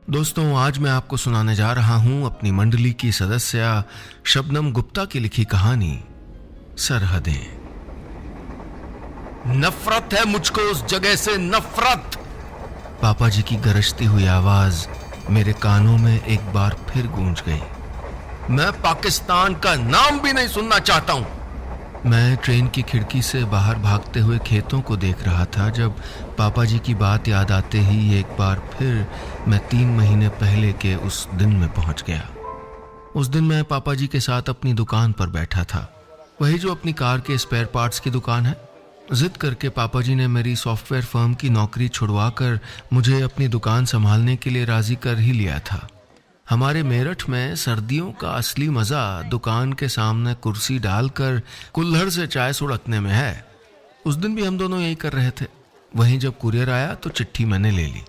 दोस्तों, आज मैं आपको सुनाने जा रहा हूं अपनी मंडली की सदस्य शबनम गुप्ता की लिखी कहानी सरहदें। नफरत है मुझको उस जगह से, नफरत। पापा जी की गरजती हुई आवाज मेरे कानों में एक बार फिर गूंज गई। मैं पाकिस्तान का नाम भी नहीं सुनना चाहता हूं। मैं ट्रेन की खिड़की से बाहर भागते हुए खेतों को देख रहा था जब पापा जी की बात याद आते ही एक बार फिर मैं 3 महीने पहले के उस दिन में पहुंच गया। उस दिन मैं पापा जी के साथ अपनी दुकान पर बैठा था, वही जो अपनी कार के स्पेयर पार्ट्स की दुकान है। जिद करके पापा जी ने मेरी सॉफ्टवेयर फर्म की नौकरी छुड़वाकर मुझे अपनी दुकान संभालने के लिए राजी कर ही लिया था। हमारे मेरठ में सर्दियों का असली मजा दुकान के सामने कुर्सी डालकर कुल्हड़ से चाय सुड़कने में है। उस दिन भी हम दोनों यही कर रहे थे। वहीं जब कुरियर आया तो चिट्ठी मैंने ले ली।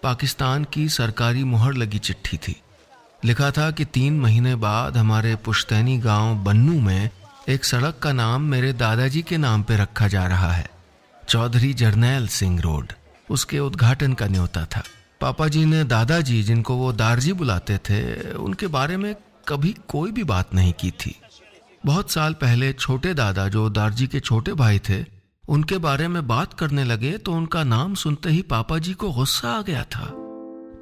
पाकिस्तान की सरकारी मुहर लगी चिट्ठी थी। लिखा था कि 3 महीने बाद हमारे पुश्तैनी गांव बन्नू में एक सड़क का नाम मेरे दादाजी के नाम पे रखा जा रहा है, चौधरी जरनैल सिंह रोड। उसके उद्घाटन का न्योता था। पापा जी ने दादाजी, जिनको वो दारजी बुलाते थे, उनके बारे में कभी कोई भी बात नहीं की थी। बहुत साल पहले छोटे दादा, जो दारजी के छोटे भाई थे, उनके बारे में बात करने लगे तो उनका नाम सुनते ही पापा जी को गुस्सा आ गया था।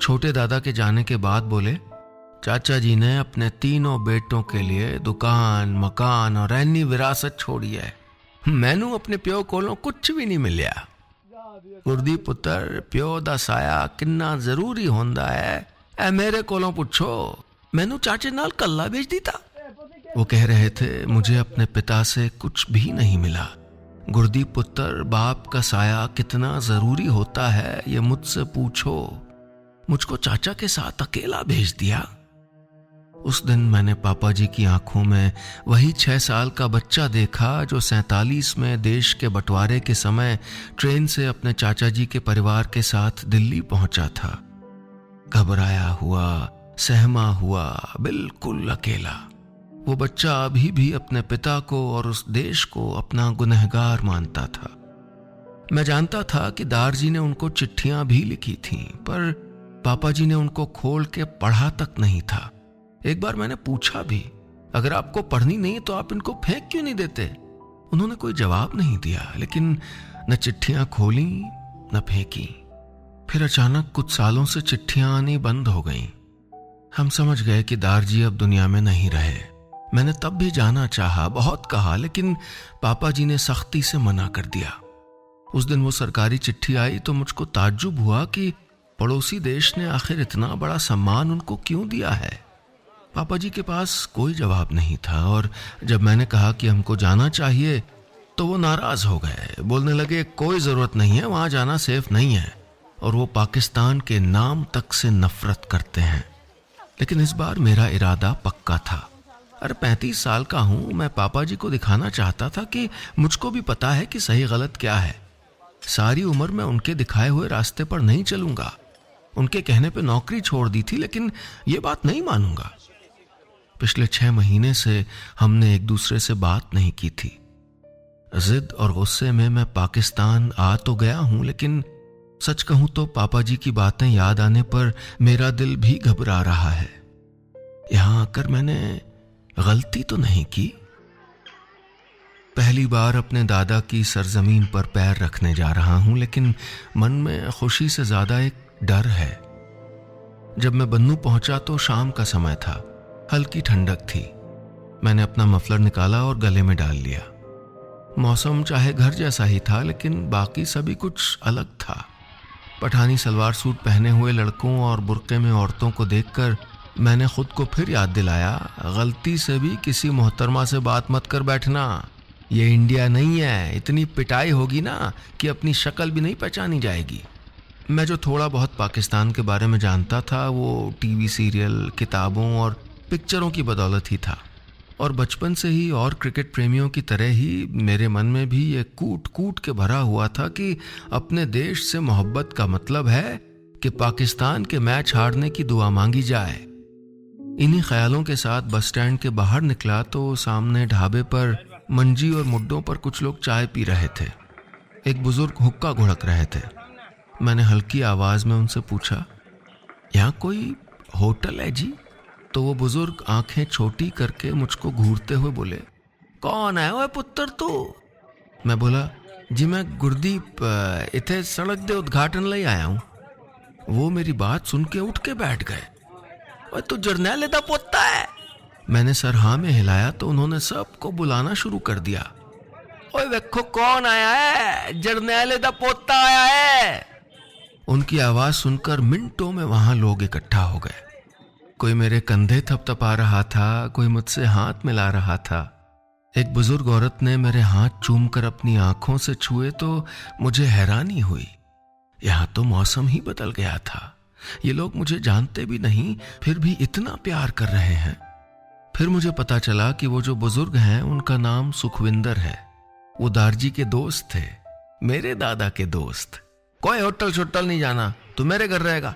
छोटे दादा के जाने के बाद बोले, चाचा जी ने अपने 3 बेटों के लिए दुकान, मकान और ऐनी विरासत छोड़ी है। मैनू अपने प्यो कोलों कुछ भी नहीं मिलिया। गुरदी पुत्र, प्यो दा साया किन्ना जरूरी होंदा है, ए मेरे कोलों पुछो। मैनू चाचे नाल कल्ला भेज दीता। वो कह रहे थे, मुझे अपने पिता से कुछ भी नहीं मिला। गुरदी पुत्र, बाप का साया कितना जरूरी होता है ये मुझसे पूछो। मुझको चाचा के साथ अकेला भेज दिया। उस दिन मैंने पापा जी की आंखों में वही 6 साल का बच्चा देखा जो 47 में देश के बंटवारे के समय ट्रेन से अपने चाचा जी के परिवार के साथ दिल्ली पहुंचा था। घबराया हुआ, सहमा हुआ, बिल्कुल अकेला। वो बच्चा अभी भी अपने पिता को और उस देश को अपना गुनहगार मानता था। मैं जानता था कि दारजी ने उनको चिट्ठियां भी लिखी थीं, पर पापा जी ने उनको खोल के पढ़ा तक नहीं था। एक बार मैंने पूछा भी, अगर आपको पढ़नी नहीं तो आप इनको फेंक क्यों नहीं देते? उन्होंने कोई जवाब नहीं दिया, लेकिन न चिट्ठियां खोली न फेंकी। फिर अचानक कुछ सालों से चिट्ठियां आनी बंद हो गईं। हम समझ गए कि दारजी अब दुनिया में नहीं रहे। मैंने तब भी जाना चाहा, बहुत कहा, लेकिन पापा जी ने सख्ती से मना कर दिया। उस दिन वो सरकारी चिट्ठी आई तो मुझको ताज्जुब हुआ कि पड़ोसी देश ने आखिर इतना बड़ा सम्मान उनको क्यों दिया है। पापा जी के पास कोई जवाब नहीं था, और जब मैंने कहा कि हमको जाना चाहिए तो वो नाराज हो गए। बोलने लगे, कोई जरूरत नहीं है, वहां जाना सेफ नहीं है, और वो पाकिस्तान के नाम तक से नफरत करते हैं। लेकिन इस बार मेरा इरादा पक्का था। अरे 35 साल का हूं मैं, पापा जी को दिखाना चाहता था कि मुझको भी पता है कि सही गलत क्या है। सारी उम्र मैं उनके दिखाए हुए रास्ते पर नहीं चलूंगा। उनके कहने पे नौकरी छोड़ दी थी, लेकिन ये बात नहीं मानूंगा। पिछले 6 महीने से हमने एक दूसरे से बात नहीं की थी। जिद और गुस्से में मैं पाकिस्तान आ तो गया हूं, लेकिन सच कहूं तो पापा जी की बातें याद आने पर मेरा दिल भी घबरा रहा है। यहां आकर मैंने गलती तो नहीं की? पहली बार अपने दादा की सरजमीन पर पैर रखने जा रहा हूं, लेकिन मन में खुशी से ज्यादा एक डर है। जब मैं बन्नू पहुंचा तो शाम का समय था, हल्की ठंडक थी। मैंने अपना मफलर निकाला और गले में डाल लिया। मौसम चाहे घर जैसा ही था, लेकिन बाकी सभी कुछ अलग था। पठानी सलवार सूट पहने हुए लड़कों और बुर्के में औरतों को देखकर मैंने खुद को फिर याद दिलाया, गलती से भी किसी मोहतरमा से बात मत कर बैठना। ये इंडिया नहीं है, इतनी पिटाई होगी ना कि अपनी शक्ल भी नहीं पहचानी जाएगी। मैं जो थोड़ा बहुत पाकिस्तान के बारे में जानता था वो टीवी सीरियल, किताबों और पिक्चरों की बदौलत ही था, और बचपन से ही और क्रिकेट प्रेमियों की तरह ही मेरे मन में भी ये कूट कूट के भरा हुआ था कि अपने देश से मोहब्बत का मतलब है कि पाकिस्तान के मैच हारने की दुआ मांगी जाए। इन्हीं ख्यालों के साथ बस स्टैंड के बाहर निकला तो सामने ढाबे पर मंजी और मुड्डों पर कुछ लोग चाय पी रहे थे। एक बुजुर्ग हुक्का घुड़क रहे थे। मैंने हल्की आवाज में उनसे पूछा, यहाँ कोई होटल है जी? तो वो बुजुर्ग आंखें छोटी करके मुझको घूरते हुए बोले, कौन है वो पुत्र तू? मैं बोला, जी मैं गुरदीप इथे सड़क दे उद्घाटन लई आया हूं। वो मेरी बात सुन के उठ के बैठ गए। ओए तू जरनैल दा पोता है? मैंने सर हाँ में हिलाया तो उन्होंने सबको बुलाना शुरू कर दिया। ओए देखो कौन आया है, जरनैल दा पोता आया है। उनकी आवाज सुनकर मिनटों में वहां लोग इकट्ठा हो गए। कोई मेरे कंधे थपथपा रहा था, कोई मुझसे हाथ मिला रहा था। एक बुजुर्ग औरत ने मेरे हाथ चूमकर अपनी आंखों से छुए तो मुझे हैरानी हुई। यहां तो मौसम ही बदल गया था। ये लोग मुझे जानते भी नहीं, फिर भी इतना प्यार कर रहे हैं। फिर मुझे पता चला कि वो जो बुजुर्ग हैं उनका नाम सुखविंदर है। वो दारजी के दोस्त थे, मेरे दादा के दोस्त। कोई होटल शोटल नहीं जाना, तू मेरे घर रहेगा।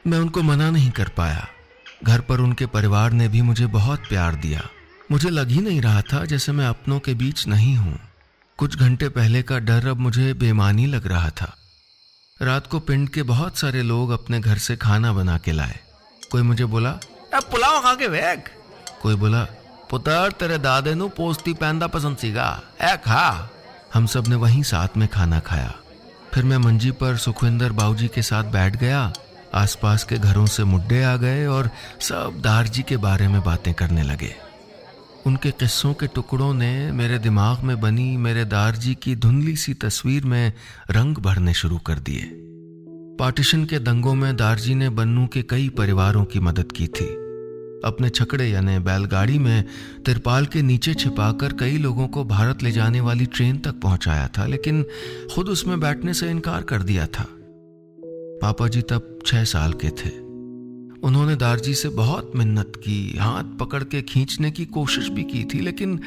मैं उनको मना नहीं कर पाया। घर पर उनके परिवार ने भी मुझे बहुत प्यार दिया। मुझे लग ही नहीं रहा था जैसे मैं अपनों के बीच नहीं हूं। कुछ घंटे पहले का डर अब मुझे बेमानी लग रहा था। रात को पिंड के बहुत सारे लोग अपने घर से खाना बना के लाए। कोई मुझे बोला, पुलाव खा के वेग। कोई बोला, पुत्र तेरे दादे नू पोस्ती पहनदा पसंद सीगा, ए खा। हम सब ने वहीं साथ में खाना खाया। फिर मैं मंजी पर सुखविंदर बाबूजी के साथ बैठ गया। आसपास के घरों से मुड्डे आ गए और सब दारजी के बारे में बातें करने लगे। उनके किस्सों के टुकड़ों ने मेरे दिमाग में बनी मेरे दारजी की धुंधली सी तस्वीर में रंग भरने शुरू कर दिए। पार्टीशन के दंगों में दारजी ने बन्नू के कई परिवारों की मदद की थी। अपने छकड़े यानी बैलगाड़ी में तिरपाल के नीचे छिपाकर कई लोगों को भारत ले जाने वाली ट्रेन तक पहुंचाया था, लेकिन खुद उसमें बैठने से इनकार कर दिया था। पापा जी तब 6 साल के थे। उन्होंने दारजी से बहुत मिन्नत की, हाथ पकड़ के खींचने की कोशिश भी की थी, लेकिन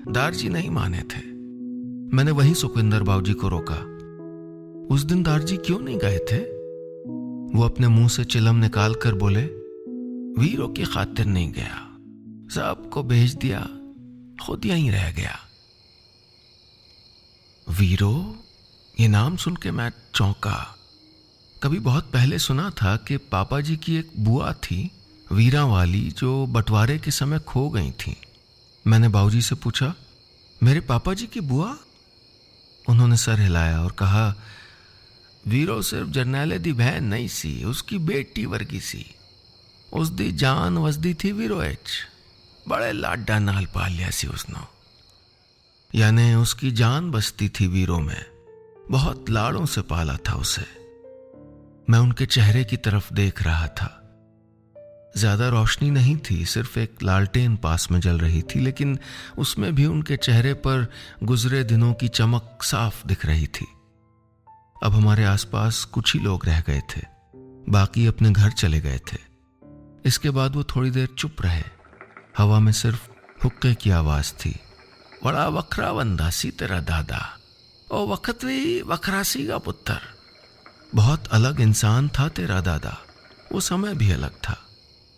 दारजी नहीं माने थे। मैंने वहीं सुखविंदर बाबूजी को रोका। उस दिन दारजी क्यों नहीं गए थे? वो अपने मुंह से चिलम निकाल कर बोले, वीरों की खातिर नहीं गया, सबको भेज दिया, खुद यहीं रह गया। वीरो, ये नाम सुन के मैं चौंका। कभी बहुत पहले सुना था कि पापा जी की एक बुआ थी, वीरा वाली, जो बंटवारे के समय खो गई थी। मैंने बाबूजी से पूछा, मेरे पापा जी की बुआ? उन्होंने सर हिलाया और कहा, वीरो सिर्फ जरनैले दी बहन नहीं सी, उसकी बेटी वर्गी सी। उस दी जान वसदी थी वीरो एच, बड़े लाडा नाल पाल लिया सी उसनो। यानी उसकी जान बसती थी वीरो में, बहुत लाड़ों से पाला था उसे। मैं उनके चेहरे की तरफ देख रहा था। ज्यादा रोशनी नहीं थी, सिर्फ एक लालटेन पास में जल रही थी, लेकिन उसमें भी उनके चेहरे पर गुजरे दिनों की चमक साफ दिख रही थी। अब हमारे आसपास कुछ ही लोग रह गए थे, बाकी अपने घर चले गए थे। इसके बाद वो थोड़ी देर चुप रहे। हवा में सिर्फ हुक्के की आवाज थी। बड़ा वखरा बंदा सी तेरा दादा, ओ वक्त भी वखरा सी का पुत्र। बहुत अलग इंसान था तेरा दादा, वो समय भी अलग था।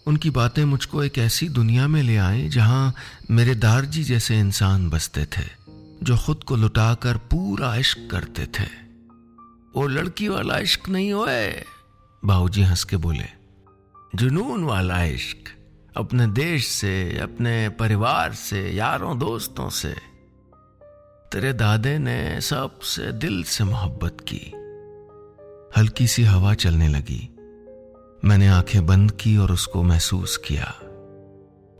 उनकी बातें मुझको एक ऐसी दुनिया में ले आए जहां मेरे दारजी जैसे इंसान बसते थे, जो खुद को लुटाकर पूरा इश्क करते थे। वो लड़की वाला इश्क नहीं होए, बाबूजी हंस के बोले, जुनून वाला इश्क, अपने देश से, अपने परिवार से, यारों दोस्तों से। तेरे दादे ने सबसे दिल से मोहब्बत की। हल्की सी हवा चलने लगी। मैंने आंखें बंद की और उसको महसूस किया।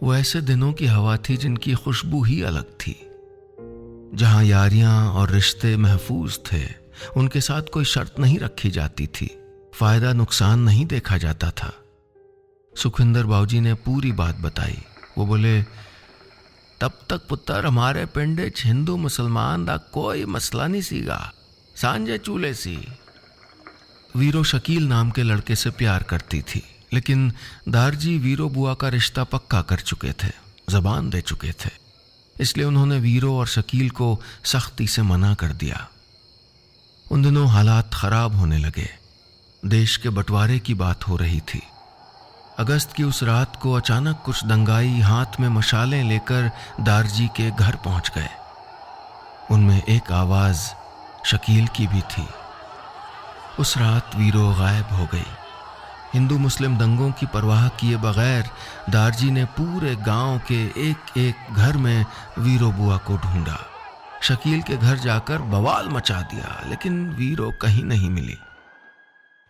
वो ऐसे दिनों की हवा थी जिनकी खुशबू ही अलग थी, जहां यारियां और रिश्ते महफूज थे। उनके साथ कोई शर्त नहीं रखी जाती थी, फायदा नुकसान नहीं देखा जाता था। सुखविंदर बाबूजी ने पूरी बात बताई। वो बोले, तब तक पुत्र हमारे पिंड हिंदू मुसलमान दा कोई मसला नहीं सीगा, सांझे चूल्हे सी। वीरो शकील नाम के लड़के से प्यार करती थी, लेकिन दारजी वीरो बुआ का रिश्ता पक्का कर चुके थे, जबान दे चुके थे। इसलिए उन्होंने वीरो और शकील को सख्ती से मना कर दिया। उन दिनों हालात खराब होने लगे। देश के बंटवारे की बात हो रही थी। अगस्त की उस रात को अचानक कुछ दंगाई हाथ में मशालें लेकर दारजी के घर पहुंच गए। उनमें एक आवाज शकील की भी थी। उस रात वीरो गायब हो गई। हिंदू मुस्लिम दंगों की परवाह किए बगैर दारजी ने पूरे गांव के एक एक घर में वीरो बुआ को ढूंढा। शकील के घर जाकर बवाल मचा दिया, लेकिन वीरो कहीं नहीं मिली।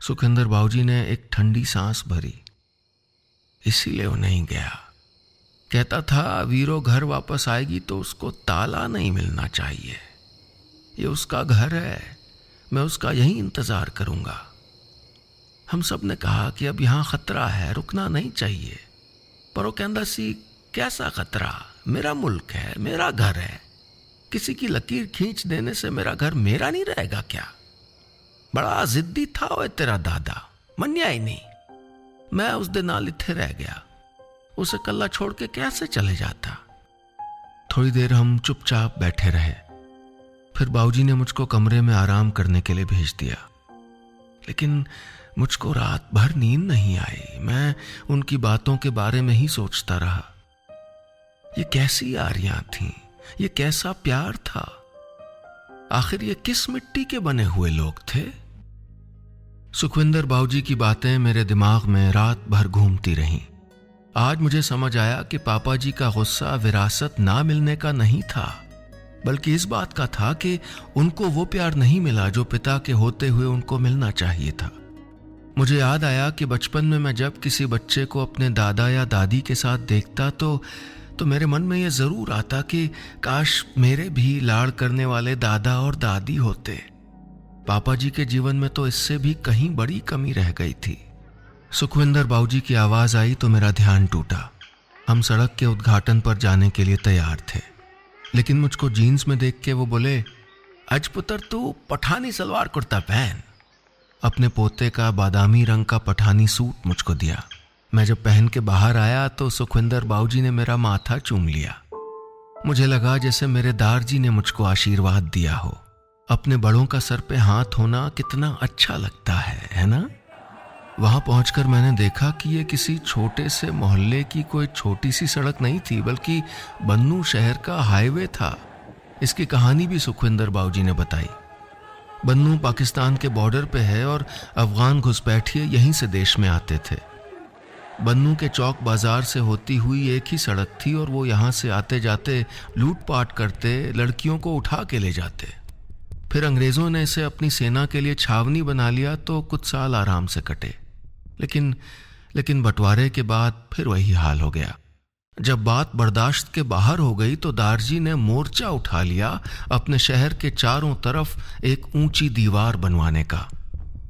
सुखविंदर बाबूजी ने एक ठंडी सांस भरी। इसीलिए वो नहीं गया। कहता था वीरो घर वापस आएगी तो उसको ताला नहीं मिलना चाहिए। ये उसका घर है, मैं उसका यहीं इंतजार करूंगा। हम सब ने कहा कि अब यहां खतरा है, रुकना नहीं चाहिए। पर वो कहता सी, कैसा खतरा? मेरा मुल्क है, मेरा घर है। किसी की लकीर खींच देने से मेरा घर मेरा नहीं रहेगा क्या? बड़ा जिद्दी था वो तेरा दादा, मन्या ही नहीं। मैं उस दिन नाल इत्थे रह गया। उसे कल्ला छोड़ के कैसे चले जाता? थोड़ी देर हम चुपचाप बैठे रहे। फिर बाबूजी ने मुझको कमरे में आराम करने के लिए भेज दिया, लेकिन मुझको रात भर नींद नहीं आई। मैं उनकी बातों के बारे में ही सोचता रहा। ये कैसी यारियां थीं, ये कैसा प्यार था। आखिर ये किस मिट्टी के बने हुए लोग थे? सुखविंदर बाबूजी की बातें मेरे दिमाग में रात भर घूमती रहीं। आज मुझे समझ आया कि पापा जी का गुस्सा विरासत ना मिलने का नहीं था, बल्कि इस बात का था कि उनको वो प्यार नहीं मिला जो पिता के होते हुए उनको मिलना चाहिए था। मुझे याद आया कि बचपन में मैं जब किसी बच्चे को अपने दादा या दादी के साथ देखता तो मेरे मन में यह जरूर आता कि काश मेरे भी लाड़ करने वाले दादा और दादी होते। पापा जी के जीवन में तो इससे भी कहीं बड़ी कमी रह गई थी। सुखविंदर बाबूजी की आवाज आई तो मेरा ध्यान टूटा। हम सड़क के उद्घाटन पर जाने के लिए तैयार थे, लेकिन मुझको जीन्स में देख के वो बोले, आज पुत्र तू पठानी सलवार कुर्ता पहन। अपने पोते का बादामी रंग का पठानी सूट मुझको दिया। मैं जब पहन के बाहर आया तो सुखविंदर बाबूजी ने मेरा माथा चूम लिया। मुझे लगा जैसे मेरे दारजी ने मुझको आशीर्वाद दिया हो। अपने बड़ों का सर पे हाथ होना कितना अच्छा लगता है ना? वहां पहुंचकर मैंने देखा कि ये किसी छोटे से मोहल्ले की कोई छोटी सी सड़क नहीं थी, बल्कि बन्नू शहर का हाईवे था। इसकी कहानी भी सुखविंदर बाबूजी ने बताई। बन्नू पाकिस्तान के बॉर्डर पे है और अफगान घुसपैठिए यहीं से देश में आते थे। बन्नू के चौक बाजार से होती हुई एक ही सड़क थी और वो यहाँ से आते जाते लूटपाट करते, लड़कियों को उठा के ले जाते। फिर अंग्रेजों ने इसे अपनी सेना के लिए छावनी बना लिया तो कुछ साल आराम से कटे, लेकिन बंटवारे के बाद फिर वही हाल हो गया। जब बात बर्दाश्त के बाहर हो गई तो दारजी ने मोर्चा उठा लिया अपने शहर के चारों तरफ एक ऊंची दीवार बनवाने का।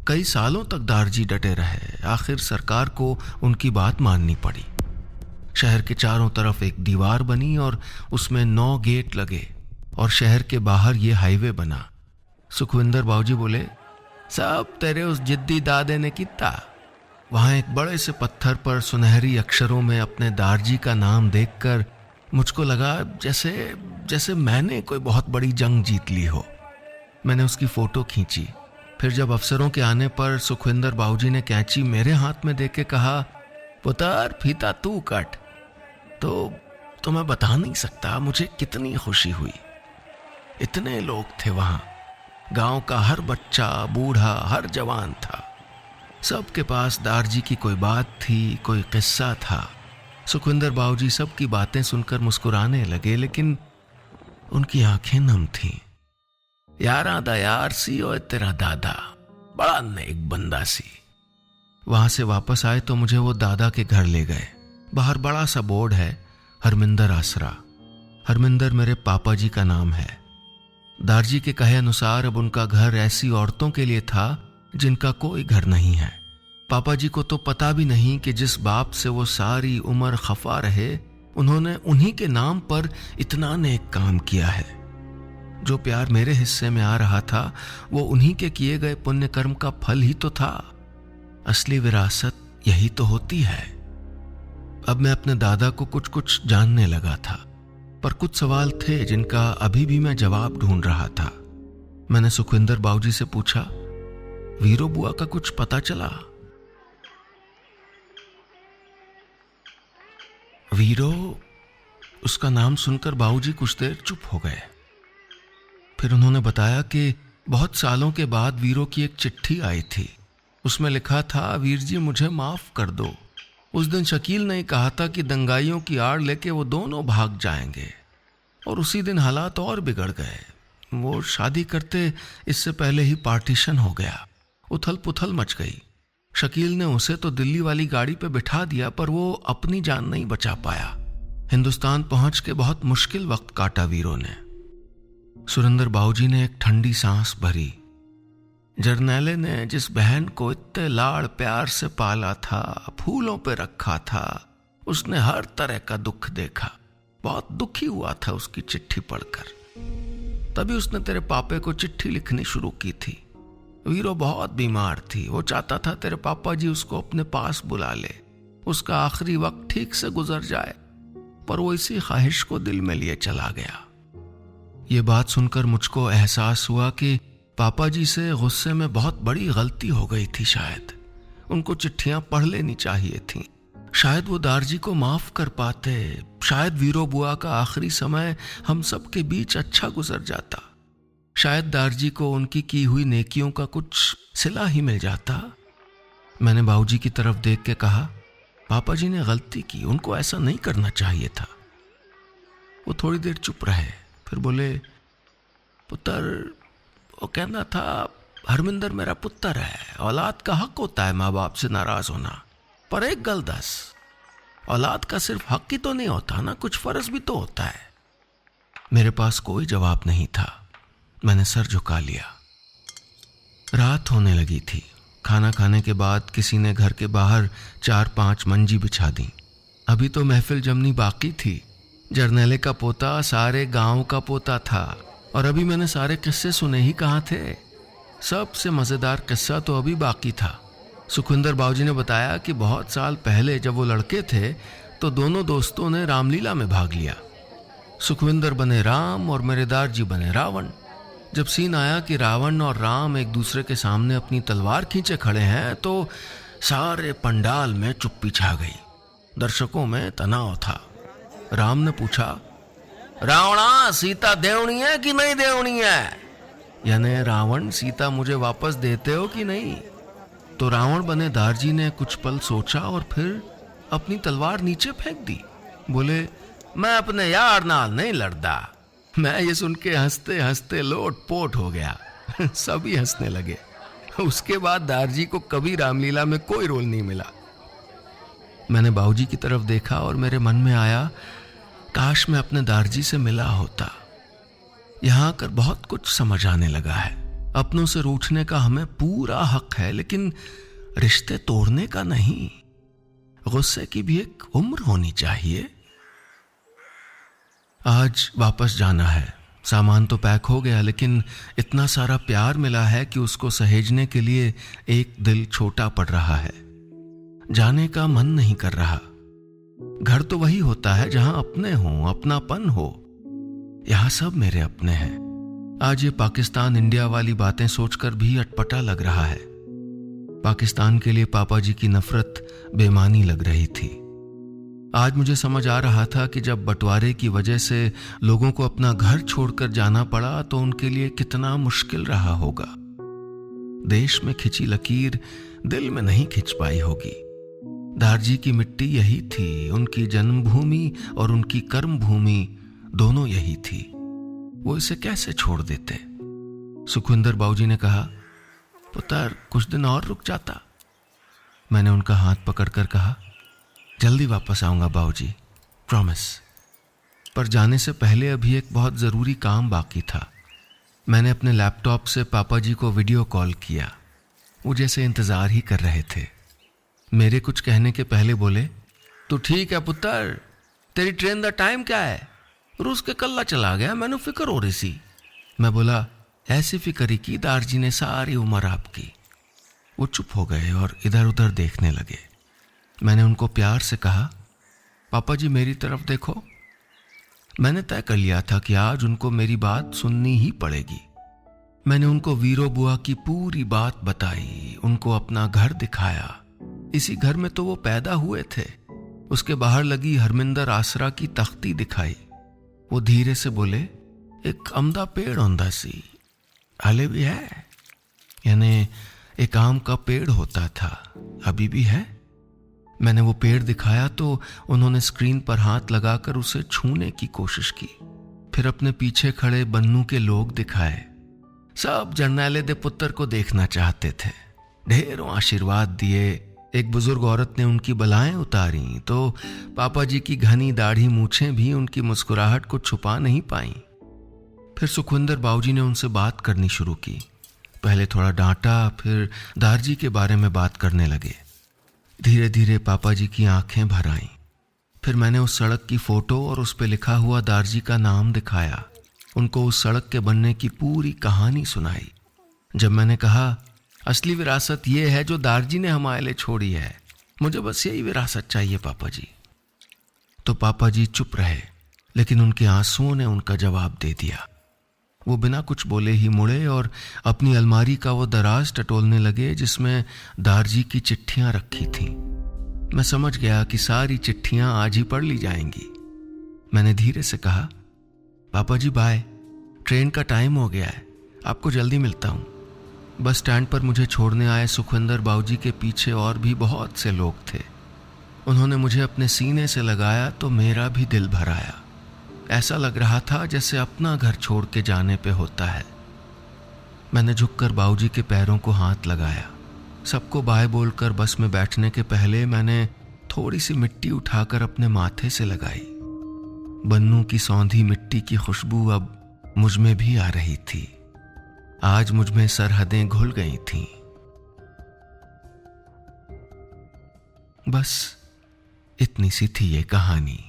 कई सालों तक दारजी डटे रहे। आखिर सरकार को उनकी बात माननी पड़ी। शहर के चारों तरफ एक दीवार बनी और उसमें 9 गेट लगे और शहर के बाहर ये हाईवे बना। सुखविंदर बाबूजी बोले, सब तेरे उस जिद्दी दादे ने किया। वहां एक बड़े से पत्थर पर सुनहरी अक्षरों में अपने दारजी का नाम देखकर मुझको लगा जैसे मैंने कोई बहुत बड़ी जंग जीत ली हो। मैंने उसकी फोटो खींची। फिर जब अफसरों के आने पर सुखविंदर बाबूजी ने कैंची मेरे हाथ में देके कहा, पुत्र फीता तू कट। तो मैं बता नहीं सकता मुझे कितनी खुशी हुई। इतने लोग थे वहां। गांव का हर बच्चा, बूढ़ा, हर जवान था। सबके पास दारजी की कोई बात थी, कोई किस्सा था। सुखविंदर बाबूजी सबकी बातें सुनकर मुस्कुराने लगे, लेकिन उनकी आंखें नम थीं। यारा दा यार सी और तेरा दादा, बड़ा नेक बंदा सी। वहां से वापस आए तो मुझे वो दादा के घर ले गए। बाहर बड़ा सा बोर्ड है, हरमिंदर आसरा। हरमिंदर मेरे पापा जी का नाम है। दारजी के कहे अनुसार अब उनका घर ऐसी औरतों के लिए था जिनका कोई घर नहीं है। पापा जी को तो पता भी नहीं कि जिस बाप से वो सारी उम्र खफा रहे, उन्होंने उन्हीं के नाम पर इतना नेक काम किया है। जो प्यार मेरे हिस्से में आ रहा था वो उन्हीं के किए गए पुण्य कर्म का फल ही तो था। असली विरासत यही तो होती है। अब मैं अपने दादा को कुछ कुछ जानने लगा था, पर कुछ सवाल थे जिनका अभी भी मैं जवाब ढूंढ रहा था। मैंने सुखविंदर बाबूजी से पूछा, वीरो बुआ का कुछ पता चला? वीरो, उसका नाम सुनकर बाबूजी कुछ देर चुप हो गए। फिर उन्होंने बताया कि बहुत सालों के बाद वीरो की एक चिट्ठी आई थी। उसमें लिखा था, वीर जी मुझे माफ कर दो। उस दिन शकील ने कहा था कि दंगाइयों की आड़ लेके वो दोनों भाग जाएंगे, और उसी दिन हालात और बिगड़ गए। वो शादी करते इससे पहले ही पार्टीशन हो गया, उथल पुथल मच गई। शकील ने उसे तो दिल्ली वाली गाड़ी पे बिठा दिया, पर वो अपनी जान नहीं बचा पाया। हिंदुस्तान पहुंच के बहुत मुश्किल वक्त काटा वीरों ने। सुरेंद्र बाबूजी ने एक ठंडी सांस भरी। जरनैले ने जिस बहन को इतने लाड़ प्यार से पाला था, फूलों पे रखा था, उसने हर तरह का दुख देखा। बहुत दुखी हुआ था उसकी चिट्ठी पढ़कर। तभी उसने तेरे पापे को चिट्ठी लिखनी शुरू की थी। वीरो बहुत बीमार थी। वो चाहता था तेरे पापा जी उसको अपने पास बुला ले, उसका आखिरी वक्त ठीक से गुजर जाए, पर वो इसी ख्वाहिश को दिल में लिए चला गया। ये बात सुनकर मुझको एहसास हुआ कि पापा जी से गुस्से में बहुत बड़ी गलती हो गई थी। शायद उनको चिट्ठियां पढ़ लेनी चाहिए थी। शायद वो दारजी को माफ कर पाते। शायद वीरो बुआ का आखिरी समय हम सब के बीच अच्छा गुजर जाता। शायद दारजी को उनकी की हुई नेकियों का कुछ सिला ही मिल जाता। मैंने बाबूजी की तरफ देख के कहा, पापा जी ने गलती की, उनको ऐसा नहीं करना चाहिए था। वो थोड़ी देर चुप रहे, फिर बोले, पुत्र, वो कहना था, हरमिंदर मेरा पुत्र है, औलाद का हक होता है माँ बाप से नाराज होना, पर एक गल दस, औलाद का सिर्फ हक ही तो नहीं होता ना, कुछ फर्ज भी तो होता है। मेरे पास कोई जवाब नहीं था। मैंने सर झुका लिया। रात होने लगी थी। खाना खाने के बाद किसी ने घर के बाहर 4-5 मंजी बिछा दी। अभी तो महफिल जमनी बाकी थी। जरनैले का पोता सारे गांव का पोता था, और अभी मैंने सारे किस्से सुने ही कहाँ थे। सबसे मज़ेदार किस्सा तो अभी बाकी था। सुखविंदर बाबूजी ने बताया कि बहुत साल पहले जब वो लड़के थे तो दोनों दोस्तों ने रामलीला में भाग लिया। सुखविंदर बने राम और मेरे दारजी बने रावण। जब सीन आया कि रावण और राम एक दूसरे के सामने अपनी तलवार खींचे खड़े हैं, तो सारे पंडाल में चुप्पी छा गई। दर्शकों में तनाव था। राम ने पूछा, रावणा, सीता देवनी है कि नहीं देवनी है? यानी रावण, सीता मुझे वापस देते हो कि नहीं? तो रावण बने दारजी ने कुछ पल सोचा और फिर अपनी तलवार नीचे फेंक दी। बोले, मैं अपने यार नाल नहीं लड़दा। मैं ये सुन के हंसते हंसते लोट पोट हो गया। सभी हंसने लगे। उसके बाद दारजी को कभी रामलीला में कोई रोल नहीं मिला। मैंने बाबूजी की तरफ देखा और मेरे मन में आया, काश मैं अपने दारजी से मिला होता। यहां आकर बहुत कुछ समझ आने लगा है। अपनों से रूठने का हमें पूरा हक है, लेकिन रिश्ते तोड़ने का नहीं। गुस्से की भी एक उम्र होनी चाहिए। आज वापस जाना है। सामान तो पैक हो गया, लेकिन इतना सारा प्यार मिला है कि उसको सहेजने के लिए एक दिल छोटा पड़ रहा है। जाने का मन नहीं कर रहा। घर तो वही होता है जहां अपने हों, अपनापन हो। यहां सब मेरे अपने हैं। आज ये पाकिस्तान इंडिया वाली बातें सोचकर भी अटपटा लग रहा है। पाकिस्तान के लिए पापा जी की नफरत बेमानी लग रही थी। आज मुझे समझ आ रहा था कि जब बंटवारे की वजह से लोगों को अपना घर छोड़कर जाना पड़ा तो उनके लिए कितना मुश्किल रहा होगा। देश में खिंची लकीर दिल में नहीं खिंच पाई होगी। दारजी की मिट्टी यही थी, उनकी जन्मभूमि और उनकी कर्मभूमि दोनों यही थी। वो इसे कैसे छोड़ देते? सुखविंदर बाबूजी ने कहा, पुत्र, कुछ दिन और रुक जाता। मैंने उनका हाथ पकड़कर कहा, जल्दी वापस आऊंगा बाबूजी, प्रॉमिस। पर जाने से पहले अभी एक बहुत ज़रूरी काम बाकी था। मैंने अपने लैपटॉप से पापा जी को वीडियो कॉल किया। वो जैसे इंतज़ार ही कर रहे थे। मेरे कुछ कहने के पहले बोले, तू ठीक है पुत्र? तेरी ट्रेन का टाइम क्या है? रूस के कल्ला चला गया, मैंने फिक्र हो रही सी। मैं बोला, ऐसी फिक्र ही की दारजी ने सारी उम्र आपकी। वो चुप हो गए और इधर उधर देखने लगे। मैंने उनको प्यार से कहा, पापा जी मेरी तरफ देखो। मैंने तय कर लिया था कि आज उनको मेरी बात सुननी ही पड़ेगी। मैंने उनको वीरो बुआ की पूरी बात बताई, उनको अपना घर दिखाया। इसी घर में तो वो पैदा हुए थे। उसके बाहर लगी हरमिंदर आसरा की तख्ती दिखाई। वो धीरे से बोले, एक अमदा पेड़ होंदा सी, हाले भी है। यानी एक आम का पेड़ होता था, अभी भी है। मैंने वो पेड़ दिखाया तो उन्होंने स्क्रीन पर हाथ लगाकर उसे छूने की कोशिश की। फिर अपने पीछे खड़े बन्नू के लोग दिखाए। सब जरनैले दे पुत्र को देखना चाहते थे। ढेरों आशीर्वाद दिए। एक बुजुर्ग औरत ने उनकी बलाएं उतारी तो पापा जी की घनी दाढ़ी मूछें भी उनकी मुस्कुराहट को छुपा नहीं पाईं। फिर सुखविंदर बाबूजी ने उनसे बात करनी शुरू की। पहले थोड़ा डांटा, फिर दारजी के बारे में बात करने लगे। धीरे धीरे पापा जी की आंखें भर आईं। फिर मैंने उस सड़क की फोटो और उस पर लिखा हुआ दारजी का नाम दिखाया। उनको उस सड़क के बनने की पूरी कहानी सुनाई। जब मैंने कहा, असली विरासत ये है जो दारजी ने हमारे लिए छोड़ी है, मुझे बस यही विरासत चाहिए पापा जी, तो पापा जी चुप रहे, लेकिन उनके आंसुओं ने उनका जवाब दे दिया। वो बिना कुछ बोले ही मुड़े और अपनी अलमारी का वो दराज टटोलने लगे जिसमें दारजी की चिट्ठियां रखी थीं। मैं समझ गया कि सारी चिट्ठियां आज ही पढ़ ली जाएंगी। मैंने धीरे से कहा, पापा जी बाय, ट्रेन का टाइम हो गया है, आपको जल्दी मिलता हूं। बस स्टैंड पर मुझे छोड़ने आए सुखविंदर बाबूजी के पीछे और भी बहुत से लोग थे। उन्होंने मुझे अपने सीने से लगाया तो मेरा भी दिल भर आया। ऐसा लग रहा था जैसे अपना घर छोड़ के जाने पे होता है। मैंने झुककर बाबूजी के पैरों को हाथ लगाया। सबको बाय बोलकर बस में बैठने के पहले मैंने थोड़ी सी मिट्टी उठाकर अपने माथे से लगाई। बन्नू की सौंधी मिट्टी की खुशबू अब मुझ में भी आ रही थी। आज मुझ में सरहदें घुल गई थीं। बस इतनी सी थी ये कहानी।